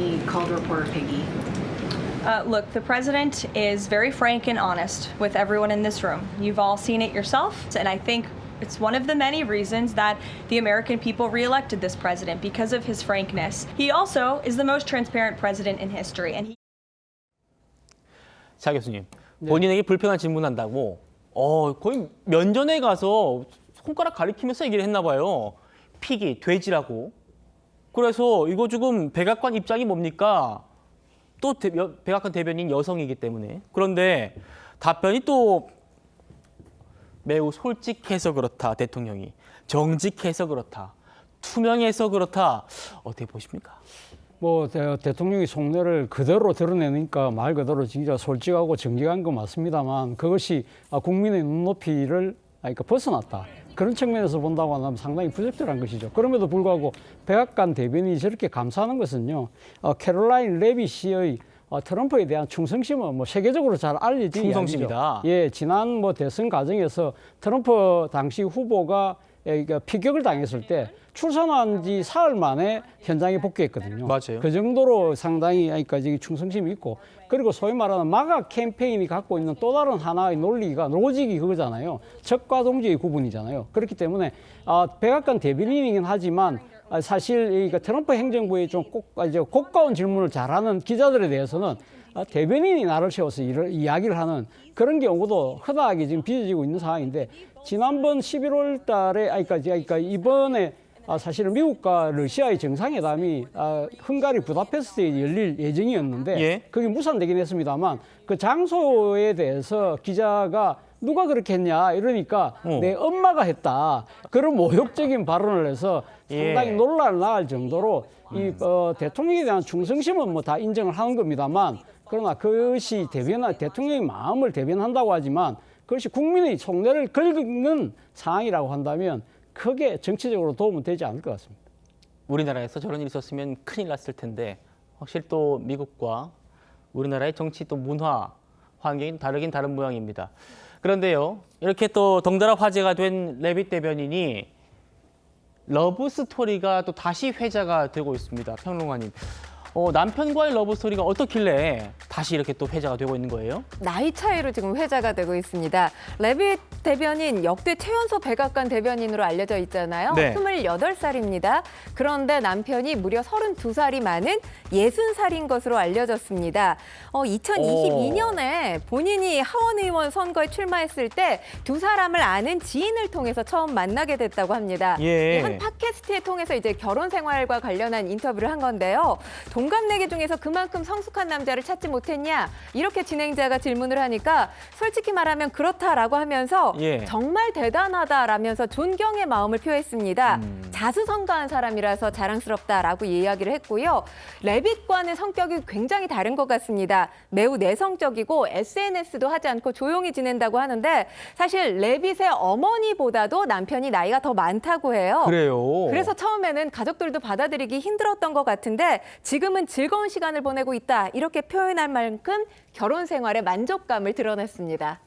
he called reporter piggy? Look, the president is very frank and honest with everyone in this room. You've all seen it yourself, and I think it's one of the many reasons that the American people reelected this president, because of his frankness. He also is the most transparent president in history. And 자, 교수님. 본인에게 불편한 질문한다고 거의 면전에 가서 손가락 가리키면서 얘기를 했나 봐요. 피기, 돼지라고. 그래서 이거 지금 백악관 입장이 뭡니까? 또 백악관 대변인 여성이기 때문에. 그런데 답변이 또 매우 솔직해서 그렇다, 대통령이. 정직해서 그렇다, 투명해서 그렇다. 어떻게 보십니까? 뭐 대통령이 속내를 그대로 드러내니까 말 그대로 진짜 솔직하고 정직한 건 맞습니다만 그것이 국민의 눈높이를 그러니까 벗어났다. 그런 측면에서 본다고 하면 상당히 부적절한 것이죠. 그럼에도 불구하고 백악관 대변인이 저렇게 감사하는 것은요. 캐롤라인 레빗 씨의 트럼프에 대한 충성심은 뭐 세계적으로 잘 알려진 충성심이다. 이야기죠. 예, 지난 뭐 대선 과정에서 트럼프 당시 후보가 피격을 당했을 때 출산한 지 사흘 만에 현장에 복귀했거든요. 맞아요. 그 정도로 상당히 그러니까 충성심이 있고 그리고 소위 말하는 마가 캠페인이 갖고 있는 또 다른 하나의 논리가 로직이 그거잖아요. 적과 동지의 구분이잖아요. 그렇기 때문에 백악관 대변인이긴 하지만 사실 트럼프 행정부의 좀 고가운 질문을 잘하는 기자들에 대해서는 대변인이 나를 세워서 이야기를 하는 그런 경우도 허다하게 지금 빚어지고 있는 상황인데 지난번 11월 달에 그러니까 이번에 사실은 미국과 러시아의 정상회담이 헝가리 부다페스트에 열릴 예정이었는데 예. 그게 무산되긴 했습니다만 그 장소에 대해서 기자가 누가 그렇게 했냐 이러니까 내 엄마가 했다. 그런 모욕적인 발언을 해서 상당히 예. 논란을 낳을 정도로 이 대통령에 대한 충성심은 뭐 다 인정을 하는 겁니다만 그러나 그것이 대통령의 마음을 대변한다고 하지만 그것이 국민의 속내를 긁는 상황이라고 한다면 크게 정치적으로 도움은 되지 않을 것 같습니다. 우리나라에서 저런 일이 있었으면 큰일 났을 텐데 확실히 또 미국과 우리나라의 정치 또 문화 환경이 다르긴 다른 모양입니다. 그런데요, 이렇게 또 덩달아 화제가 된 레빗 대변인이 러브 스토리가 또 다시 회자가 되고 있습니다. 평론가님. 남편과의 러브 스토리가 어떻길래 다시 이렇게 또 회자가 되고 있는 거예요? 나이 차이로 지금 회자가 되고 있습니다. 레빗 대변인 역대 최연소 백악관 대변인으로 알려져 있잖아요. 네. 28살입니다. 그런데 남편이 무려 32살이 많은 60살인 것으로 알려졌습니다. 2022년에 본인이 하원 의원 선거에 출마했을 때 두 사람을 아는 지인을 통해서 처음 만나게 됐다고 합니다. 예. 한 팟캐스트에 통해서 이제 결혼 생활과 관련한 인터뷰를 한 건데요. 동갑내기 중에서 그만큼 성숙한 남자를 찾지 못했냐? 이렇게 진행자가 질문을 하니까 솔직히 말하면 그렇다라고 하면서 예. 정말 대단하다라면서 존경의 마음을 표했습니다. 자수성가한 사람이라서 자랑스럽다라고 이야기를 했고요. 레빗과는 성격이 굉장히 다른 것 같습니다. 매우 내성적이고 SNS도 하지 않고 조용히 지낸다고 하는데 사실 레빗의 어머니보다도 남편이 나이가 더 많다고 해요. 그래요. 그래서 처음에는 가족들도 받아들이기 힘들었던 것 같은데 지금은 즐거운 시간을 보내고 있다. 이렇게 표현할 만큼 결혼 생활에 만족감을 드러냈습니다.